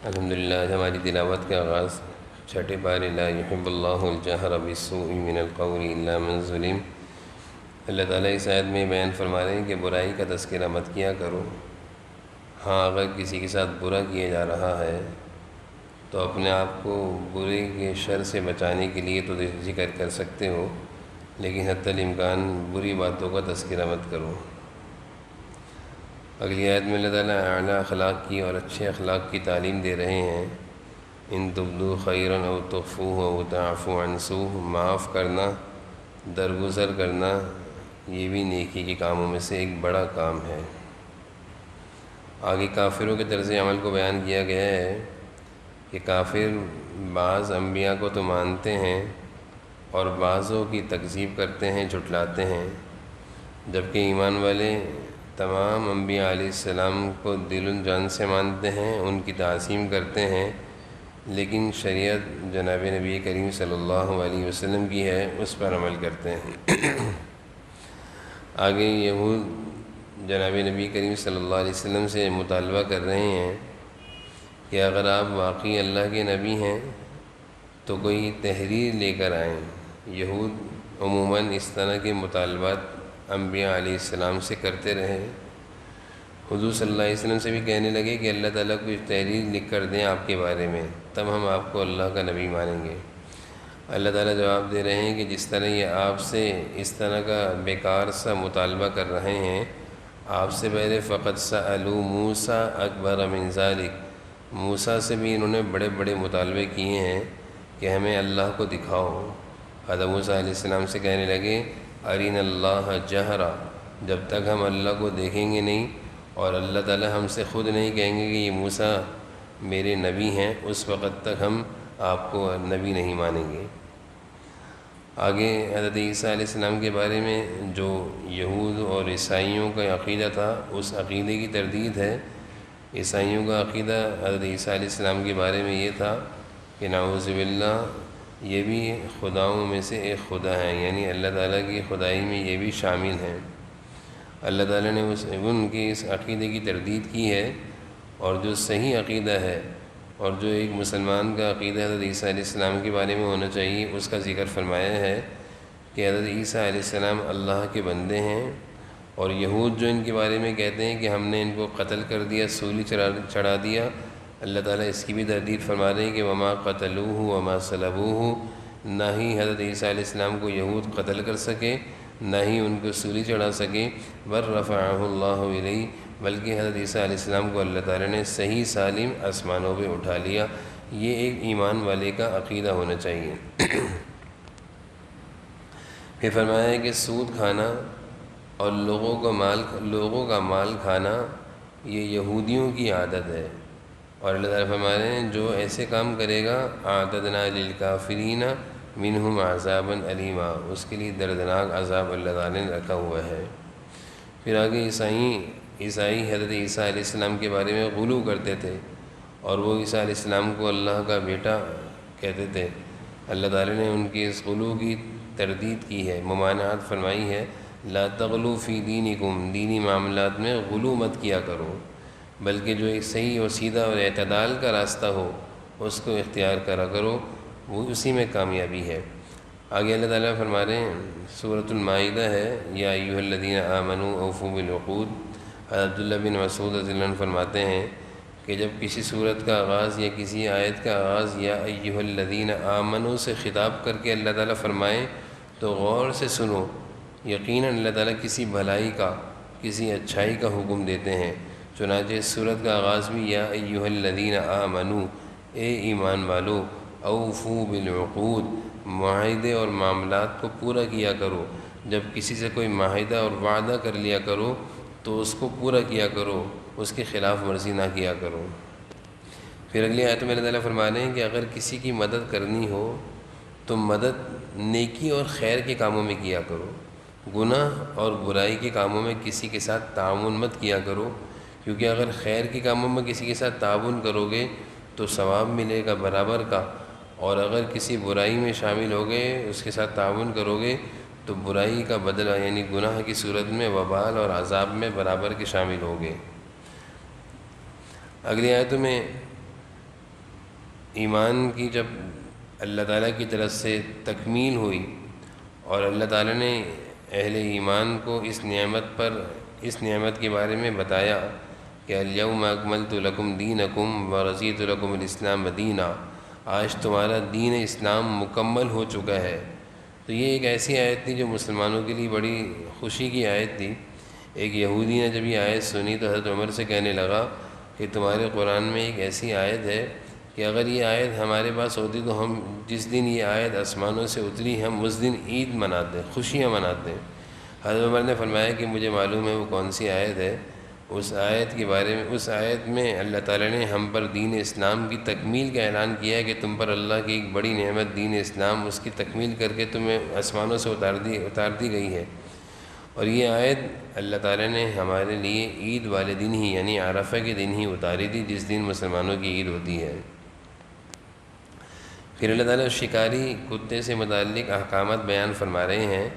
الحمدللہ ہماری تلاوت کا آغاز چھٹے پارے لا يحب اللہ الجہر بالسوء من القول الا من ظلم۔ اللہ تعالیٰ اس آیت میں بیان فرما رہے ہیں کہ برائی کا تذکرہ مت کیا کرو۔ ہاں، اگر کسی کے ساتھ برا کیا جا رہا ہے تو اپنے آپ کو برے کے شر سے بچانے کے لیے تو ذکر کر سکتے ہو، لیکن حتی الامکان بری باتوں کا تذکرہ مت کرو۔ اگلی آیت میں اللہ تعالیٰ اعلیٰ اخلاق کی اور اچھے اخلاق کی تعلیم دے رہے ہیں۔ ان تبدو خیرا او تخفوہ او تعفو عن سوء، معاف کرنا، درگزر کرنا، یہ بھی نیکی کے کاموں میں سے ایک بڑا کام ہے۔ آگے کافروں کے طرز عمل کو بیان کیا گیا ہے کہ کافر بعض انبیاء کو تو مانتے ہیں اور بعضوں کی تکذیب کرتے ہیں، جھٹلاتے ہیں، جبکہ ایمان والے تمام انبیاء علیہ السلام کو دل و جان سے مانتے ہیں، ان کی تعظیم کرتے ہیں، لیکن شریعت جناب نبی کریم صلی اللہ علیہ وسلم کی ہے، اس پر عمل کرتے ہیں۔ آگے یہود جناب نبی کریم صلی اللہ علیہ وسلم سے مطالبہ کر رہے ہیں کہ اگر آپ واقعی اللہ کے نبی ہیں تو کوئی تحریر لے کر آئیں۔ یہود عموماً اس طرح کے مطالبات انبیاء علیہ السلام سے کرتے رہے۔ حضور صلی اللہ علیہ وسلم سے بھی کہنے لگے کہ اللہ تعالیٰ کو تحریر لکھ کر دیں آپ کے بارے میں، تب ہم آپ کو اللہ کا نبی مانیں گے۔ اللہ تعالیٰ جواب دے رہے ہیں کہ جس طرح یہ آپ سے اس طرح کا بیکار سا مطالبہ کر رہے ہیں، آپ سے پہلے فقط سألوا موسیٰ اکبر من ذلک، موسیٰ سے بھی انہوں نے بڑے بڑے مطالبے کیے ہیں کہ ہمیں اللہ کو دکھاؤ۔ حضرت موسیٰ علیہ السلام سے کہنے لگے ارنا اللہ جہرا، جب تک ہم اللہ کو دیکھیں گے نہیں اور اللہ تعالیٰ ہم سے خود نہیں کہیں گے کہ یہ موسیٰ میرے نبی ہیں، اس وقت تک ہم آپ کو نبی نہیں مانیں گے۔ آگے حضرت عیسیٰ علیہ السلام کے بارے میں جو یہود اور عیسائیوں کا عقیدہ تھا، اس عقیدے کی تردید ہے۔ عیسائیوں کا عقیدہ حضرت عیسیٰ علیہ السلام کے بارے میں یہ تھا کہ نعوذ باللہ یہ بھی خداؤں میں سے ایک خدا ہے، یعنی اللہ تعالیٰ کی خدائی میں یہ بھی شامل ہیں۔ اللہ تعالیٰ نے ان کی اس عقیدے کی تردید کی ہے، اور جو صحیح عقیدہ ہے اور جو ایک مسلمان کا عقیدہ حضرت عیسیٰ علیہ السلام کے بارے میں ہونا چاہیے، اس کا ذکر فرمایا ہے کہ حضرت عیسیٰ علیہ السلام اللہ کے بندے ہیں، اور یہود جو ان کے بارے میں کہتے ہیں کہ ہم نے ان کو قتل کر دیا، سولی چڑھا دیا، اللہ تعالیٰ اس کی بھی تردید فرما رہے ہیں کہ وما قتلوہ وما صلبوہ، نہ ہی حضرت عیسیٰ علیہ السلام کو یہود قتل کر سکے، نہ ہی ان کو سولی چڑھا سکے، بل رفعہ اللہ الیہ، بلکہ حضرت عیسیٰ علیہ السلام کو اللہ تعالیٰ نے صحیح سالم آسمانوں پہ اٹھا لیا۔ یہ ایک ایمان والے کا عقیدہ ہونا چاہیے۔ پھر فرمایا ہے کہ سود کھانا اور لوگوں کا مال کھانا یہ یہودیوں کی عادت ہے، اور اللہ تعالیٰ فرما رہے ہیں جو ایسے کام کرے گا اعتدنا للکافرین منہم عذابا الیما، اس کے لیے دردناک عذاب اللہ تعالیٰ نے رکھا ہوا ہے۔ پھر آگے عیسائی حضرت عیسیٰ علیہ السلام کے بارے میں غلو کرتے تھے، اور وہ عیسیٰ علیہ السلام کو اللہ کا بیٹا کہتے تھے۔ اللہ تعالیٰ نے ان کی اس غلو کی تردید کی ہے، ممانعت فرمائی ہے، لا تغلو فی دینکم، دینی معاملات میں غلو مت کیا کرو، بلکہ جو ایک صحیح و سیدھا اور اعتدال کا راستہ ہو اس کو اختیار کرا کرو، وہ اسی میں کامیابی ہے۔ آگے اللہ تعالیٰ فرما رہے ہیں، سورۃ المائدہ ہے، یا ایھا الذین آمنوا اوفوا بالعقود۔ حضرت عبداللہ بن مسعود رضی اللہ عنہ فرماتے ہیں کہ جب کسی صورت کا آغاز یا کسی آیت کا آغاز یا ایھا الذین آمنوا سے خطاب کر کے اللہ تعالیٰ فرمائیں تو غور سے سنو، یقیناً اللہ تعالیٰ کسی بھلائی کا، کسی اچھائی کا حکم دیتے ہیں۔ چنانچہ اس صورت کا آغاز بھی یا ایھا الذین آمنوا، اے ایمان والو، اوفوا بالعقود، معاہدے اور معاملات کو پورا کیا کرو۔ جب کسی سے کوئی معاہدہ اور وعدہ کر لیا کرو تو اس کو پورا کیا کرو، اس کی خلاف ورزی نہ کیا کرو۔ پھر اگلی آیت میں اللہ تعالیٰ فرما رہے ہیں کہ اگر کسی کی مدد کرنی ہو تو مدد نیکی اور خیر کے کاموں میں کیا کرو، گناہ اور برائی کے کاموں میں کسی کے ساتھ تعاون مت کیا کرو، کیونکہ اگر خیر کے کاموں میں کسی کے ساتھ تعاون کرو گے تو ثواب ملے گا برابر کا، اور اگر کسی برائی میں شامل ہو گئے، اس کے ساتھ تعاون کرو گے تو برائی کا بدلہ یعنی گناہ کی صورت میں وبال اور عذاب میں برابر کے شامل ہو گئے۔ اگلی آیتوں میں ایمان کی جب اللہ تعالیٰ کی طرف سے تکمیل ہوئی اور اللہ تعالیٰ نے اہل ایمان کو اس نعمت کے بارے میں بتایا کہ الیوم اکملت لکم دینکم ورضیت لکم الاسلام دینا، آج تمہارا دین اسلام مکمل ہو چکا ہے. تو یہ ایک ایسی آیت تھی جو مسلمانوں کے لیے بڑی خوشی کی آیت تھی. ایک یہودی نے جب یہ آیت سنی تو حضرت عمر سے کہنے لگا کہ تمہارے قرآن میں ایک ایسی آیت ہے کہ اگر یہ آیت ہمارے پاس ہوتی تو ہم جس دن یہ آیت آسمانوں سے اتری ہم اس دن عید مناتے، خوشیاں مناتے. حضرت عمر نے فرمایا کہ مجھے معلوم ہے وہ کون سی آیت ہے. اس آیت کے بارے میں، اس آیت میں اللہ تعالیٰ نے ہم پر دین اسلام کی تکمیل کا اعلان کیا ہے کہ تم پر اللہ کی ایک بڑی نعمت دین اسلام، اس کی تکمیل کر کے تمہیں آسمانوں سے اتار دی گئی ہے. اور یہ آیت اللہ تعالیٰ نے ہمارے لیے عید والے دن ہی یعنی عرفہ کے دن ہی اتاری تھی، جس دن مسلمانوں کی عید ہوتی ہے. پھر اللہ تعالیٰ شکاری کتے سے متعلق احکامات بیان فرما رہے ہیں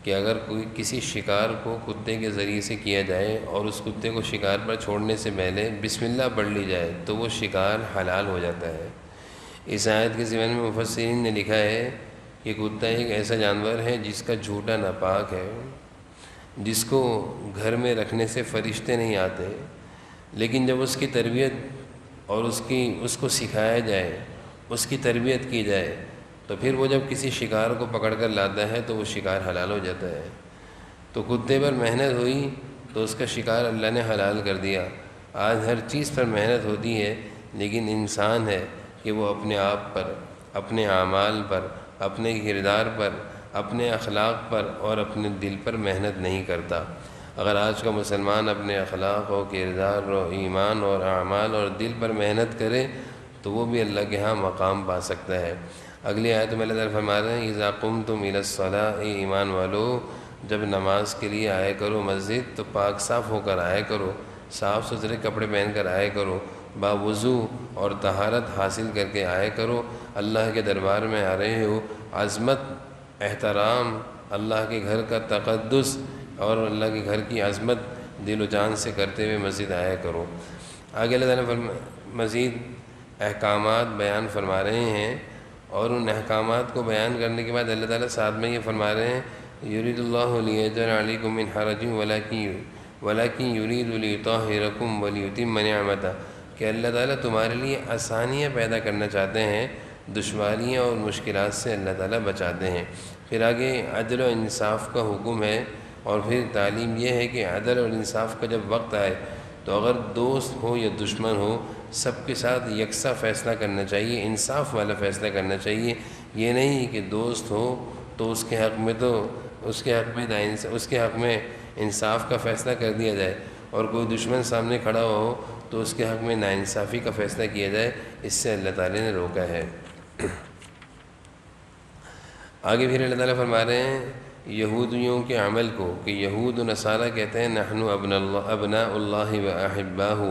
کہ اگر کوئی کسی شکار کو کتے کے ذریعے سے کیا جائے اور اس کتے کو شکار پر چھوڑنے سے پہلے بسم اللہ پڑھ لی جائے تو وہ شکار حلال ہو جاتا ہے. اس آیت کے ضمن میں مفسرین نے لکھا ہے کہ کتا ایک ایسا جانور ہے جس کا جھوٹا ناپاک ہے، جس کو گھر میں رکھنے سے فرشتے نہیں آتے، لیکن جب اس کی تربیت اور اس کو سکھایا جائے، اس کی تربیت کی جائے تو پھر وہ جب کسی شکار کو پکڑ کر لاتا ہے تو وہ شکار حلال ہو جاتا ہے. تو کتے پر محنت ہوئی تو اس کا شکار اللہ نے حلال کر دیا. آج ہر چیز پر محنت ہوتی ہے لیکن انسان ہے کہ وہ اپنے آپ پر، اپنے اعمال پر، اپنے کردار پر، اپنے اخلاق پر اور اپنے دل پر محنت نہیں کرتا. اگر آج کا مسلمان اپنے اخلاق اور کردار اور ایمان اور اعمال اور دل پر محنت کرے تو وہ بھی اللہ کے ہاں مقام پا سکتا ہے. اگلی آیت میں اللہ تعالیٰ فرما رہے ہیں اذا قمتم الی الصلاۃ، اے ایمان والو جب نماز کے لیے آئے کرو مسجد تو پاک صاف ہو کر آئے کرو، صاف ستھرے کپڑے پہن کر آئے کرو، باوضو اور طہارت حاصل کر کے آئے کرو. اللہ کے دربار میں آ رہے ہو، عظمت، احترام، اللہ کے گھر کا تقدس اور اللہ کے گھر کی عظمت دل و جان سے کرتے ہوئے مسجد آیا کرو. آگے اللہ تعالیٰ مزید احکامات بیان فرما رہے ہیں اور ان احکامات کو بیان کرنے کے بعد اللہ تعالیٰ ساتھ میں یہ فرما رہے ہیں یرید اللہ لیجعل علیکم من حرج ولکن یرید لیطہرکم ولیتم نعمتہ، کہ اللہ تعالیٰ تمہارے لیے آسانیاں پیدا کرنا چاہتے ہیں، دشواریاں اور مشکلات سے اللہ تعالیٰ بچاتے ہیں. پھر آگے عدل و انصاف کا حکم ہے اور پھر تعلیم یہ ہے کہ عدل اور انصاف کا جب وقت آئے تو اگر دوست ہو یا دشمن ہو سب کے ساتھ یکساں فیصلہ کرنا چاہیے، انصاف والا فیصلہ کرنا چاہیے. یہ نہیں کہ دوست ہو تو اس کے حق میں انصاف کا فیصلہ کر دیا جائے اور کوئی دشمن سامنے کھڑا ہو تو اس کے حق میں ناانصافی کا فیصلہ کیا جائے. اس سے اللہ تعالیٰ نے روکا ہے. آگے پھر اللہ تعالیٰ فرما رہے ہیں یہودیوں کے عمل کو کہ یہود و نصارہ کہتے ہیں نحن ابناء اللہ و احباہ،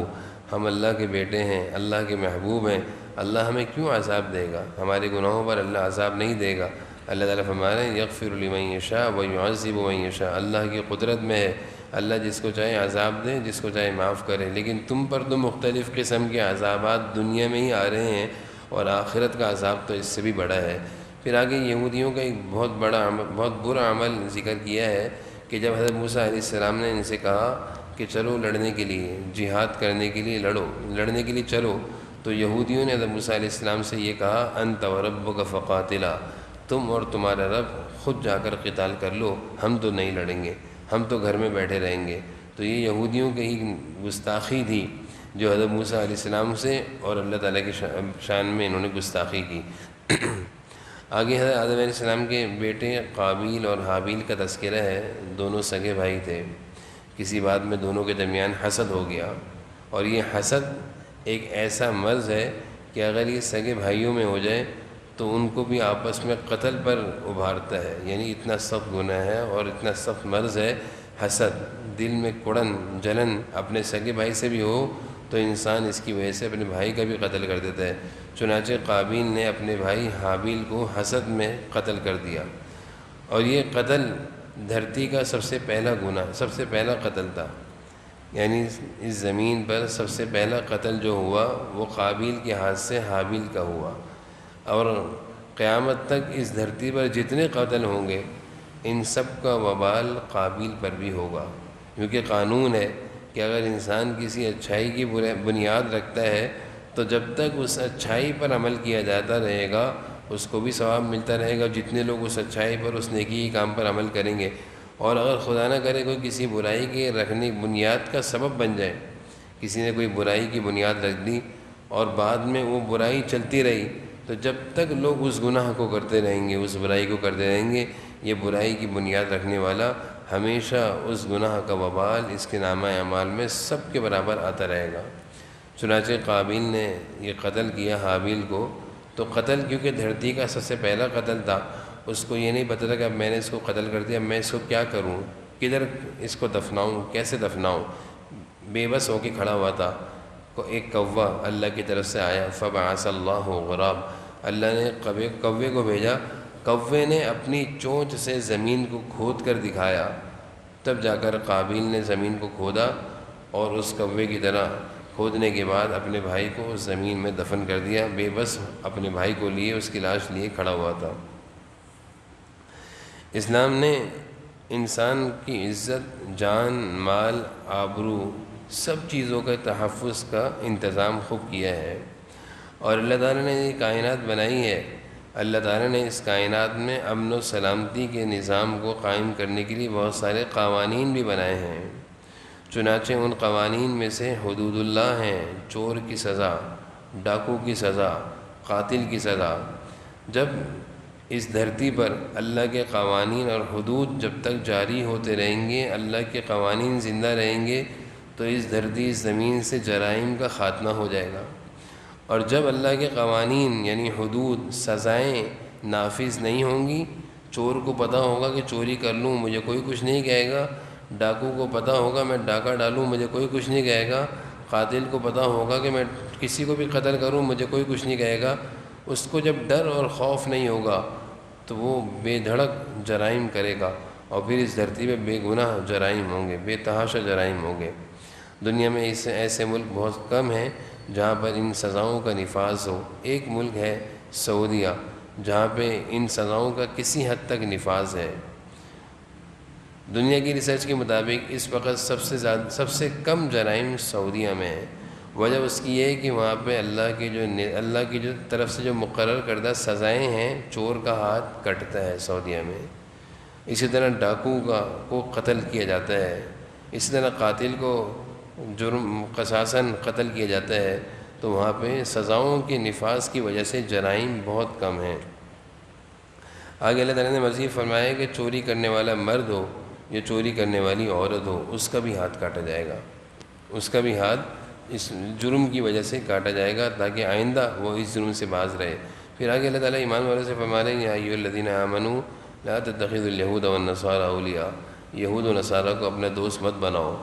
ہم اللہ کے بیٹے ہیں، اللہ کے محبوب ہیں، اللہ ہمیں کیوں عذاب دے گا؟ ہمارے گناہوں پر اللہ عذاب نہیں دے گا. اللہ تعالیٰ فرما رہے ہیں یغفر لمن یشاء ویعذب من یشاء، اللہ کی قدرت میں ہے اللہ جس کو چاہے عذاب دے، جس کو چاہے معاف کرے. لیکن تم پر تو مختلف قسم کے عذابات دنیا میں ہی آ رہے ہیں اور آخرت کا عذاب تو اس سے بھی بڑا ہے. پھر آگے یہودیوں کا ایک بہت برا عمل ذکر کیا ہے کہ جب حضرت موسیٰ علیہ السلام نے ان سے کہا کہ چلو لڑنے کے لیے، جہاد کرنے کے لیے لڑنے کے لیے چلو، تو یہودیوں نے حضرت موسیٰ علیہ السلام سے یہ کہا انت وربک فقاتلا، تم اور تمہارا رب خود جا کر قتال کر لو، ہم تو نہیں لڑیں گے، ہم تو گھر میں بیٹھے رہیں گے. تو یہ یہودیوں کی ہی گستاخی تھی جو حضرت موسیٰ علیہ السلام سے اور اللہ تعالیٰ کی شان میں انہوں نے گستاخی کی. آگے حضرت آدم علیہ السلام کے بیٹے قابیل اور حابیل کا تذکرہ ہے. دونوں سگے بھائی تھے، کسی بات میں دونوں کے درمیان حسد ہو گیا، اور یہ حسد ایک ایسا مرض ہے کہ اگر یہ سگے بھائیوں میں ہو جائے تو ان کو بھی آپس میں قتل پر ابھارتا ہے. یعنی اتنا سخت گناہ ہے اور اتنا سخت مرض ہے حسد. دل میں کڑن جلن اپنے سگے بھائی سے بھی ہو تو انسان اس کی وجہ سے اپنے بھائی کا بھی قتل کر دیتا ہے. چنانچہ قابیل نے اپنے بھائی حابیل کو حسد میں قتل کر دیا، اور یہ قتل دھرتی کا سب سے پہلا گناہ، سب سے پہلا قتل تھا. یعنی اس زمین پر سب سے پہلا قتل جو ہوا وہ قابیل کے ہاتھ سے حابیل کا ہوا، اور قیامت تک اس دھرتی پر جتنے قتل ہوں گے ان سب کا وبال قابیل پر بھی ہوگا، کیونکہ قانون ہے کہ اگر انسان کسی اچھائی کی بنیاد رکھتا ہے تو جب تک اس اچھائی پر عمل کیا جاتا رہے گا اس کو بھی ثواب ملتا رہے گا، جتنے لوگ اس اچھائی پر، اس نیکی کے کام پر عمل کریں گے۔ اور اگر خدا نہ کرے کوئی کسی برائی کے رکھنے بنیاد کا سبب بن جائے، کسی نے کوئی برائی کی بنیاد رکھ دی اور بعد میں وہ برائی چلتی رہی، تو جب تک لوگ اس گناہ کو کرتے رہیں گے، اس برائی کو کرتے رہیں گے، یہ برائی کی بنیاد رکھنے والا ہمیشہ اس گناہ کا وبال اس کے نامہ اعمال میں سب کے برابر آتا رہے گا۔ چنانچہ قابیل نے یہ قتل کیا حابیل کو، تو قتل کیونکہ دھرتی کا سب سے پہلا قتل تھا، اس کو یہ نہیں پتہ تھا کہ اب میں نے اس کو قتل کر دیا، میں اس کو کیا کروں، کدھر اس کو دفناؤں، کیسے دفناؤں، بے بس ہو کے کھڑا ہوا تھا۔ ایک کوّا اللہ کی طرف سے آیا، فبعث اللہ غراب، اللہ نے کوے کو بھیجا، کوے نے اپنی چونچ سے زمین کو کھود کر دکھایا، تب جا کر قابیل نے زمین کو کھودا اور اس کوے کی طرح کھودنے کے بعد اپنے بھائی کو اس زمین میں دفن کر دیا، بے بس اپنے بھائی کو لیے، اس کی لاش لیے کھڑا ہوا تھا۔ اسلام نے انسان کی عزت، جان، مال، آبرو، سب چیزوں کے تحفظ کا انتظام خوب کیا ہے، اور اللہ تعالیٰ نے یہ کائنات بنائی ہے، اللہ تعالیٰ نے اس کائنات میں امن و سلامتی کے نظام کو قائم کرنے کے لیے بہت سارے قوانین بھی بنائے ہیں۔ چنانچہ ان قوانین میں سے حدود اللہ ہیں، چور کی سزا، ڈاکو کی سزا، قاتل کی سزا۔ جب اس دھرتی پر اللہ کے قوانین اور حدود جب تک جاری ہوتے رہیں گے، اللہ کے قوانین زندہ رہیں گے، تو اس دھرتی، اس زمین سے جرائم کا خاتمہ ہو جائے گا۔ اور جب اللہ کے قوانین یعنی حدود، سزائیں نافذ نہیں ہوں گی، چور کو پتہ ہوگا کہ چوری کر لوں مجھے کوئی کچھ نہیں کہے گا، ڈاکو کو پتہ ہوگا میں ڈاکہ ڈالوں مجھے کوئی کچھ نہیں کہے گا، قاتل کو پتہ ہوگا کہ میں کسی کو بھی قتل کروں مجھے کوئی کچھ نہیں کہے گا، اس کو جب ڈر اور خوف نہیں ہوگا تو وہ بے دھڑک جرائم کرے گا، اور پھر اس دھرتی پہ بے گناہ جرائم ہوں گے، بے تحاشا جرائم ہوں گے۔ دنیا میں ایسے ملک بہت کم ہیں جہاں پر ان سزاؤں کا نفاذ ہو۔ ایک ملک ہے سعودیہ، جہاں پہ ان سزاؤں کا کسی حد تک نفاذ ہے۔ دنیا کی ریسرچ کے مطابق اس وقت سب سے کم جرائم سعودیہ میں ہیں۔ وجہ اس کی یہ ہے کہ وہاں پہ اللہ کی جو طرف سے جو مقرر کردہ سزائیں ہیں، چور کا ہاتھ کٹتا ہے سعودیہ میں، اسی طرح ڈاکو کو قتل کیا جاتا ہے، اسی طرح قاتل کو جرم قصاصاً قتل کیا جاتا ہے، تو وہاں پہ سزاؤں کے نفاذ کی وجہ سے جرائم بہت کم ہیں۔ آگے اللہ تعالیٰ نے مزید فرمایا کہ چوری کرنے والا مرد ہو یا چوری کرنے والی عورت ہو، اس کا بھی ہاتھ کاٹا جائے گا، اس کا بھی ہاتھ اس جرم کی وجہ سے کاٹا جائے گا، تاکہ آئندہ وہ اس جرم سے باز رہے۔ پھر آگے اللہ تعالیٰ ایمان والوں سے فرما رہے ہیں، یا ایھا الذین آمنوا لا تتخذوا الیہود والنصارى اولیاء، یہود و نصارہ کو اپنا دوست مت بناؤ۔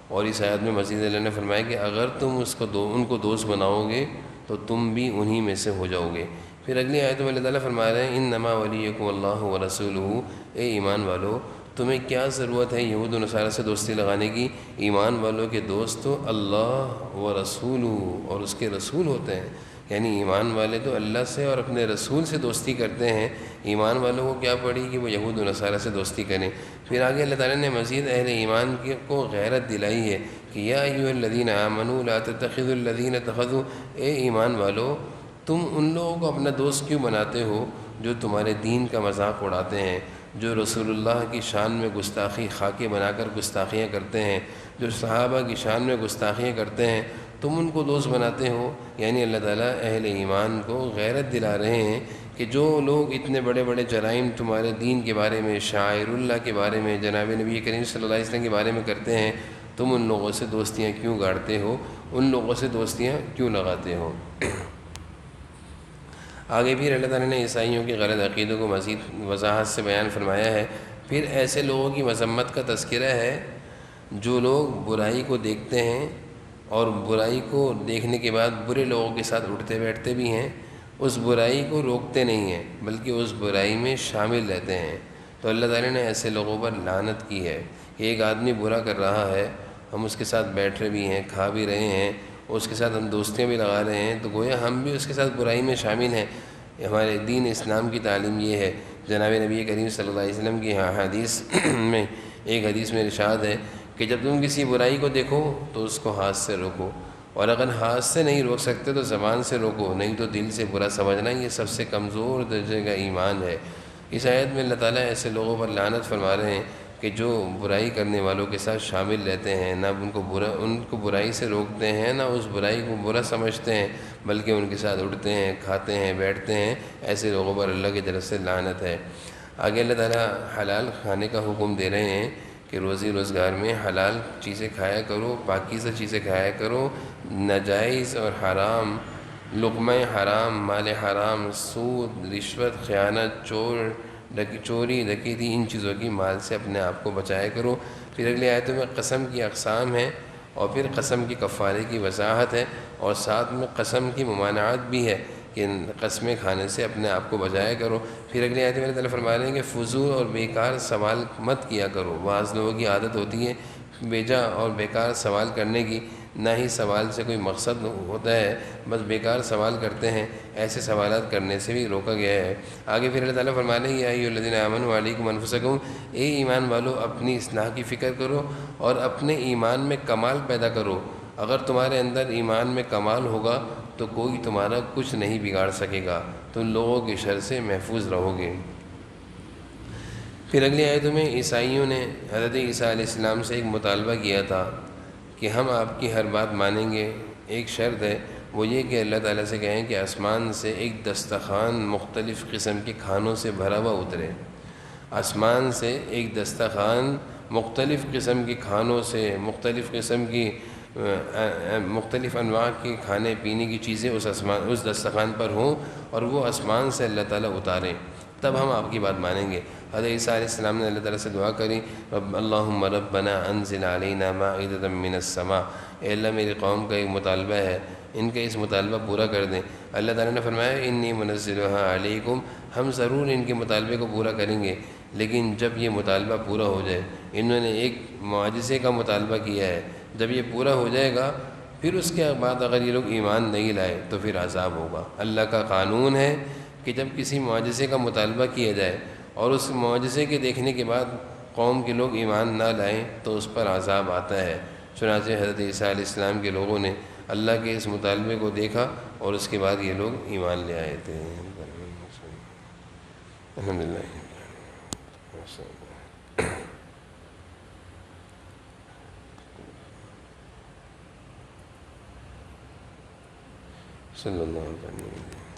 اور اس آیت میں مزید اللہ نے فرمایا کہ اگر تم ان کو دوست بناؤ گے تو تم بھی انہی میں سے ہو جاؤ گے۔ پھر اگلی آیت میں اللہ تعالیٰ فرما رہے ہیں، انما ولیکم اللہ ورسولہ، اے ایمان والو تمہیں کیا ضرورت ہے یہود و نصارہ سے دوستی لگانے کی؟ ایمان والوں کے دوست تو اللہ و رسولہ، اور اس کے رسول ہوتے ہیں، یعنی ایمان والے تو اللہ سے اور اپنے رسول سے دوستی کرتے ہیں، ایمان والوں کو کیا پڑی کہ وہ یہود و نصارہ سے دوستی کریں۔ پھر آگے اللہ تعالیٰ نے مزید اہل ایمان کو غیرت دلائی ہے کہ یا ایھا الذین آمنوا لا تتخذوا الذین اتخذوا، اے ایمان والو تم ان لوگوں کو اپنا دوست کیوں بناتے ہو جو تمہارے دین کا مذاق اڑاتے ہیں، جو رسول اللہ کی شان میں گستاخی خاکے بنا کر گستاخیاں کرتے ہیں، جو صحابہ کی شان میں گستاخیاں کرتے ہیں، تم ان کو دوست بناتے ہو۔ یعنی اللہ تعالیٰ اہل ایمان کو غیرت دلا رہے ہیں کہ جو لوگ اتنے بڑے بڑے جرائم تمہارے دین کے بارے میں، شاعر اللہ کے بارے میں، جناب نبی کریم صلی اللہ علیہ وسلم کے بارے میں کرتے ہیں، تم ان لوگوں سے دوستیاں کیوں گاڑتے ہو، ان لوگوں سے دوستیاں کیوں لگاتے ہو۔ آگے پھر اللہ تعالیٰ نے عیسائیوں کے غلط عقیدوں کو مزید وضاحت سے بیان فرمایا ہے۔ پھر ایسے لوگوں کی مذمت کا تذکرہ ہے جو لوگ برائی کو دیکھتے ہیں اور برائی کو دیکھنے کے بعد برے لوگوں کے ساتھ اٹھتے بیٹھتے بھی ہیں، اس برائی کو روکتے نہیں ہیں بلکہ اس برائی میں شامل رہتے ہیں۔ تو اللہ تعالیٰ نے ایسے لوگوں پر لعنت کی ہے کہ ایک آدمی برا کر رہا ہے ہم اس کے ساتھ بیٹھ رہے بھی ہیں، کھا بھی رہے ہیں، اس کے ساتھ ہم دوستیاں بھی لگا رہے ہیں، تو گویا ہم بھی اس کے ساتھ برائی میں شامل ہیں۔ ہمارے دین اسلام کی تعلیم یہ ہے۔ جناب نبی کریم صلی اللہ علیہ وسلم کی حدیث میں ایک حدیث میں ارشاد ہے کہ جب تم کسی برائی کو دیکھو تو اس کو ہاتھ سے روکو، اور اگر ہاتھ سے نہیں روک سکتے تو زبان سے روکو، نہیں تو دل سے برا سمجھنا یہ سب سے کمزور درجے کا ایمان ہے۔ اس آیت میں اللہ تعالیٰ ایسے لوگوں پر لعنت فرما رہے ہیں کہ جو برائی کرنے والوں کے ساتھ شامل رہتے ہیں، نہ ان کو برائی سے روکتے ہیں، نہ اس برائی کو برا سمجھتے ہیں، بلکہ ان کے ساتھ اٹھتے ہیں، کھاتے ہیں، بیٹھتے ہیں۔ ایسے لوگوں پر اللہ کی طرف سے لعنت ہے۔ آگے اللہ تعالیٰ حلال کھانے کا حکم دے رہے ہیں کہ روزی روزگار میں حلال چیزیں کھایا کرو، پاکیزہ چیزیں کھایا کرو، ناجائز اور حرام، لقمہ حرام، مال حرام، سود، رشوت، خیانت، چوری، ڈکیتی، ان چیزوں کی مال سے اپنے آپ کو بچایا کرو۔ پھر اگلی آیتوں میں قسم کی اقسام ہیں، اور پھر قسم کی کفارے کی وضاحت ہے، اور ساتھ میں قسم کی ممانعت بھی ہے کہ قسمیں کھانے سے اپنے آپ کو بچایا کرو۔ پھر اگلی آیت میں اللہ تعالیٰ فرما رہے ہیں کہ فضول اور بیکار سوال مت کیا کرو۔ بعض لوگوں کی عادت ہوتی ہے بیجا اور بیکار سوال کرنے کی، نہ ہی سوال سے کوئی مقصد ہوتا ہے، بس بیکار سوال کرتے ہیں۔ ایسے سوالات کرنے سے بھی روکا گیا ہے۔ آگے پھر اللہ تعالیٰ فرما رہے ہیں یا ایھا الذین آمنوا علیکم انفسکم، اے ایمان والو اپنی اصلاح کی فکر کرو اور اپنے ایمان میں کمال پیدا کرو۔ اگر تمہارے اندر ایمان میں کمال ہوگا تو کوئی تمہارا کچھ نہیں بگاڑ سکے گا، تم لوگوں کی شر سے محفوظ رہو گے۔ پھر اگلی آیتوں میں عیسائیوں نے حضرت عیسیٰ علیہ السلام سے ایک مطالبہ کیا تھا کہ ہم آپ کی ہر بات مانیں گے، ایک شرط ہے، وہ یہ کہ اللہ تعالیٰ سے کہیں کہ آسمان سے ایک دسترخوان مختلف قسم کے کھانوں سے بھرا ہوا اترے۔ آسمان سے ایک دسترخوان مختلف قسم کے کھانوں سے، مختلف قسم کی مختلف انواع کی کھانے پینے کی چیزیں اس دسترخوان پر ہوں، اور وہ آسمان سے اللہ تعالیٰ اتاریں، تب ہم آپ کی بات مانیں گے۔ حضرت عیسیٰ علیہ السلام نے اللہ تعالیٰ سے دعا کری، اللہم ربنا انزل علینا مائدۃ من السماء، اے اللہ میری قوم کا ایک مطالبہ ہے، ان کا اس مطالبہ پورا کر دیں۔ اللہ تعالیٰ نے فرمایا انی منزلھا علیکم، ہم ضرور ان کے مطالبے کو پورا کریں گے، لیکن جب یہ مطالبہ پورا ہو جائے، انہوں نے ایک معجزے کا مطالبہ کیا ہے، جب یہ پورا ہو جائے گا پھر اس کے بعد اگر یہ لوگ ایمان نہیں لائے تو پھر عذاب ہوگا۔ اللہ کا قانون ہے کہ جب کسی معجزے کا مطالبہ کیا جائے اور اس معجزے کے دیکھنے کے بعد قوم کے لوگ ایمان نہ لائیں تو اس پر عذاب آتا ہے۔ چنانچہ حضرت عیسیٰ علیہ السلام کے لوگوں نے اللہ کے اس مطالبے کو دیکھا اور اس کے بعد یہ لوگ ایمان لے آئے تھے۔ الحمدللہ صلی اللہ علیہ وسلم۔